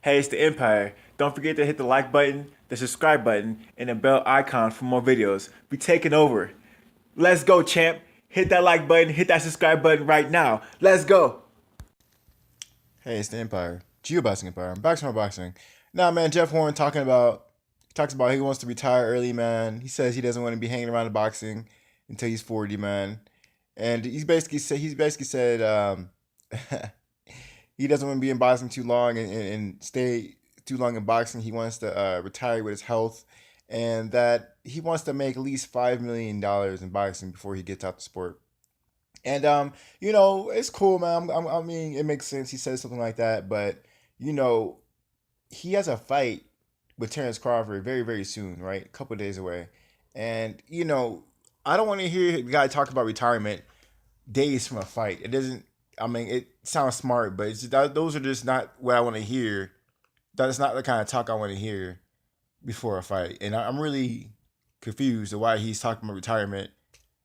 Hey, it's the Empire. Don't forget to hit the like button, the subscribe button, and the bell icon for more videos. We taking over. Let's go, champ. Hit that like button, hit that subscribe button right now. Let's go. Hey, it's the Empire. Geoboxing Empire. I'm back to my boxing. Now, man, Jeff Horn talks about he wants to retire early, man. He says he doesn't want to be hanging around the boxing until he's 40, man. And he's basically said he doesn't want to be in boxing too long and stay too long in boxing. He wants to retire with his health, and that he wants to make at least $5 million in boxing before he gets out the sport. And it's cool, man. I mean, it makes sense. He says something like that, but you know, he has a fight with Terrence Crawford very, very soon, right? A couple of days away, and I don't want to hear the guy talk about retirement days from a fight. It doesn't. I mean, it sounds smart, but those are just not what I want to hear. That's not the kind of talk I want to hear before a fight, and I'm really confused of why he's talking about retirement.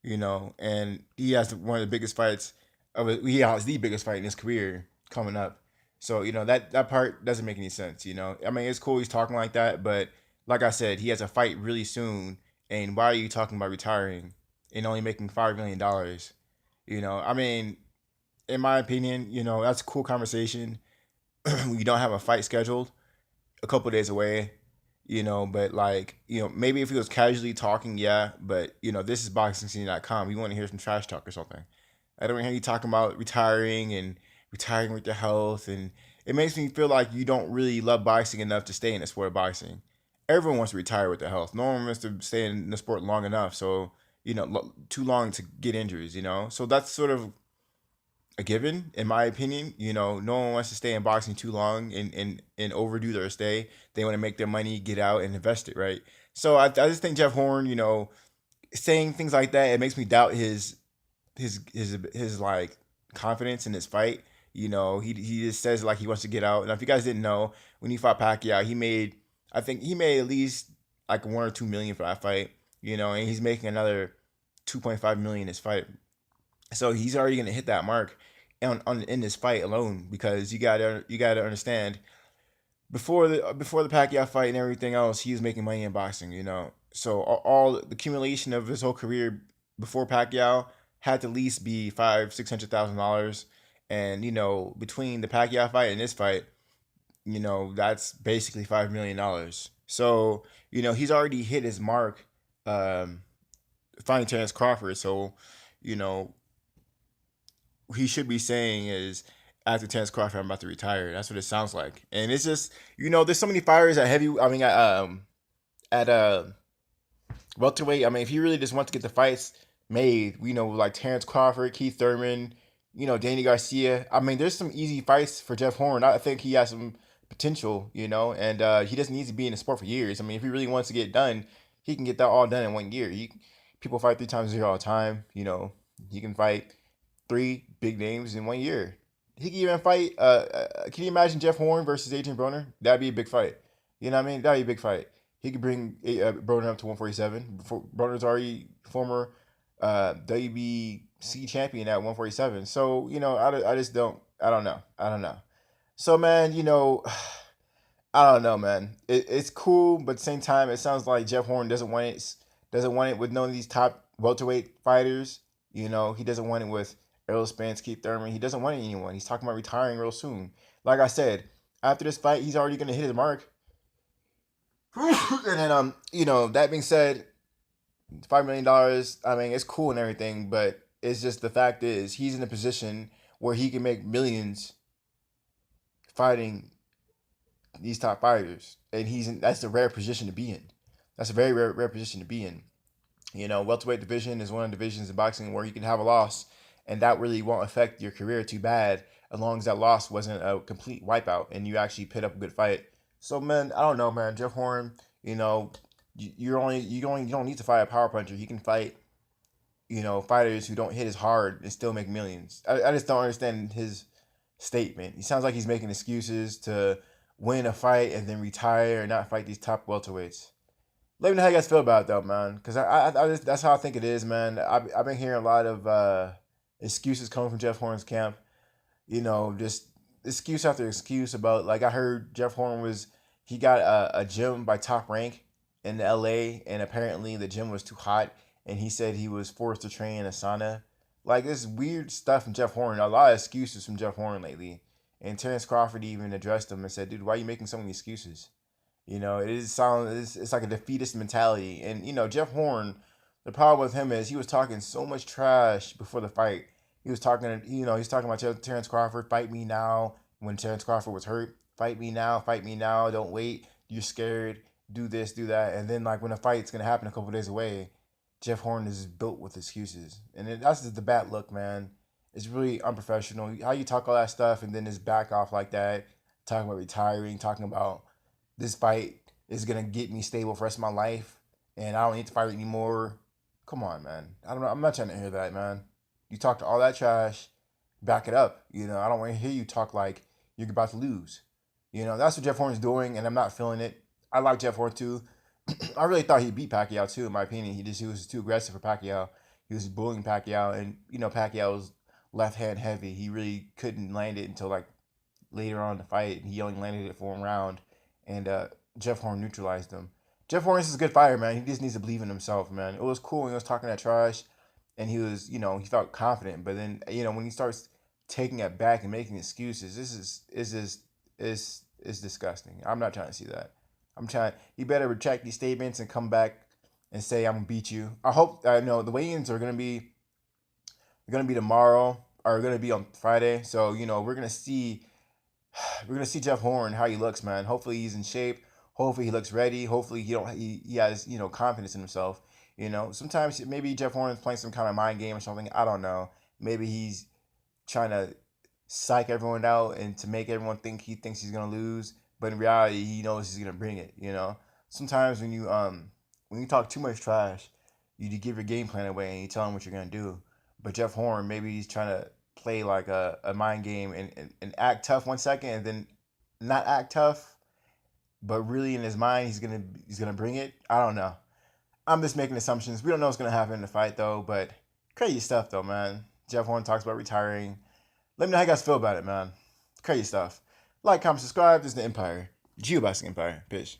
And he has one of the biggest fights he has the biggest fight in his career coming up. So that part doesn't make any sense. I mean, it's cool he's talking like that, but like I said, he has a fight really soon, and why are you talking about retiring and only making $5 million? I mean, in my opinion, that's a cool conversation. You don't have a fight scheduled a couple days away, but like, maybe if he was casually talking, yeah, but this is boxingscene.com. You want to hear some trash talk or something. I don't hear you talking about retiring with your health, and it makes me feel like you don't really love boxing enough to stay in the sport of boxing. Everyone wants to retire with their health. No one wants to stay in the sport long enough, so too long to get injuries. So that's sort of a given, in my opinion. No one wants to stay in boxing too long and overdo their stay. They want to make their money, get out, and invest it, right? So I just think Jeff Horn, saying things like that, it makes me doubt his like confidence in his fight. He just says like he wants to get out. And if you guys didn't know, when he fought Pacquiao, I think he made at least like 1 or 2 million for that fight. And he's making another 2.5 million this fight. So he's already gonna hit that mark in this fight alone, because you gotta understand, before the Pacquiao fight and everything else, he was making money in boxing. So all the accumulation of his whole career before Pacquiao had to at least be $600,000, and between the Pacquiao fight and this fight, that's basically $5 million. So he's already hit his mark, fighting Terrence Crawford. So you know he should be saying is, after Terrence Crawford, I'm about to retire. That's what it sounds like. And it's just, there's so many fighters at heavy. I mean, at welterweight. I mean, if he really just wants to get the fights made, like Terrence Crawford, Keith Thurman, Danny Garcia. I mean, there's some easy fights for Jeff Horn. I think he has some potential, and he doesn't need to be in the sport for years. I mean, if he really wants to get done, he can get that all done in 1 year. People fight 3 times a year all the time. He can fight three big names in 1 year. He can even fight. Can you imagine Jeff Horn versus Adrian Broner? That'd be a big fight. You know what I mean? That'd be a big fight. He could bring Broner up to 147. Broner's already former WBC champion at 147. So I just don't. I don't know. I don't know. So man, I don't know, man. It's cool, but at the same time, it sounds like Jeff Horn doesn't want it. Doesn't want it with none of these top welterweight fighters. He doesn't want it with Errol Spence, Keith Thurman. He doesn't want anyone. He's talking about retiring real soon. Like I said, after this fight, he's already gonna hit his mark. And then that being said, $5 million. I mean, it's cool and everything, but it's just, the fact is he's in a position where he can make millions fighting these top fighters, and that's a rare position to be in. That's a very rare position to be in. Welterweight division is one of the divisions in boxing where you can have a loss, and that really won't affect your career too bad, as long as that loss wasn't a complete wipeout and you actually put up a good fight. So man, I don't know, man. Jeff Horn, you don't need to fight a power puncher. He can fight, fighters who don't hit as hard and still make millions. I just don't understand his statement. He sounds like he's making excuses to win a fight and then retire and not fight these top welterweights. Let me know how you guys feel about it though, man. Because I just, that's how I think it is, man. I've been hearing a lot of excuses coming from Jeff Horn's camp. Just excuse after excuse about, like, I heard Jeff Horn was, he got a gym by Top Rank in LA, and apparently the gym was too hot, and he said he was forced to train in a sauna. Like, this weird stuff from Jeff Horn. A lot of excuses from Jeff Horn lately. And Terrence Crawford even addressed him and said, "Dude, why are you making so many excuses?" It's like a defeatist mentality. And Jeff Horn, the problem with him is he was talking so much trash before the fight. He's talking about Terrence Crawford, fight me now. When Terrence Crawford was hurt, fight me now. Don't wait. You're scared. Do this, do that. And then, like, when a fight's gonna happen a couple days away, Jeff Horn is built with excuses, and that's just the bad look, man. It's really unprofessional. How you talk all that stuff and then just back off like that, talking about retiring, talking about this fight is gonna get me stable for the rest of my life, and I don't need to fight anymore. Come on, man. I don't know. I'm not trying to hear that, man. You talked all that trash, back it up. I don't want to hear you talk like you're about to lose. That's what Jeff Horn's doing, and I'm not feeling it. I like Jeff Horn too. I really thought he beat Pacquiao too, in my opinion. He was too aggressive for Pacquiao. He was bullying Pacquiao, and Pacquiao was left hand heavy. He really couldn't land it until, like, later on in the fight. He only landed it for one round, and Jeff Horn neutralized him. Jeff Horn is a good fighter, man. He just needs to believe in himself, man. It was cool when he was talking that trash, and he was, he felt confident. But then, when he starts taking it back and making excuses, this is disgusting. I'm not trying to see that. He better retract these statements and come back and say, "I'm gonna beat you." I hope. I know the weigh-ins are gonna be tomorrow, or gonna be on Friday. So we're gonna see Jeff Horn, how he looks, man. Hopefully he's in shape. Hopefully he looks ready. Hopefully he has confidence in himself. Sometimes maybe Jeff Horn is playing some kind of mind game or something. I don't know. Maybe he's trying to psych everyone out and to make everyone think he thinks he's gonna lose, but in reality he knows he's gonna bring it. Sometimes when you talk too much trash, you give your game plan away and you tell him what you're gonna do. But Jeff Horn, maybe he's trying to play like a mind game and act tough 1 second and then not act tough, but really in his mind he's gonna bring it. I don't know. I'm just making assumptions. We don't know what's gonna happen in the fight though, but crazy stuff though, man. Jeff Horn talks about retiring. Let me know how you guys feel about it, man. Crazy stuff. Like, comment, subscribe. This is the Empire. Geobasing Empire. Peace.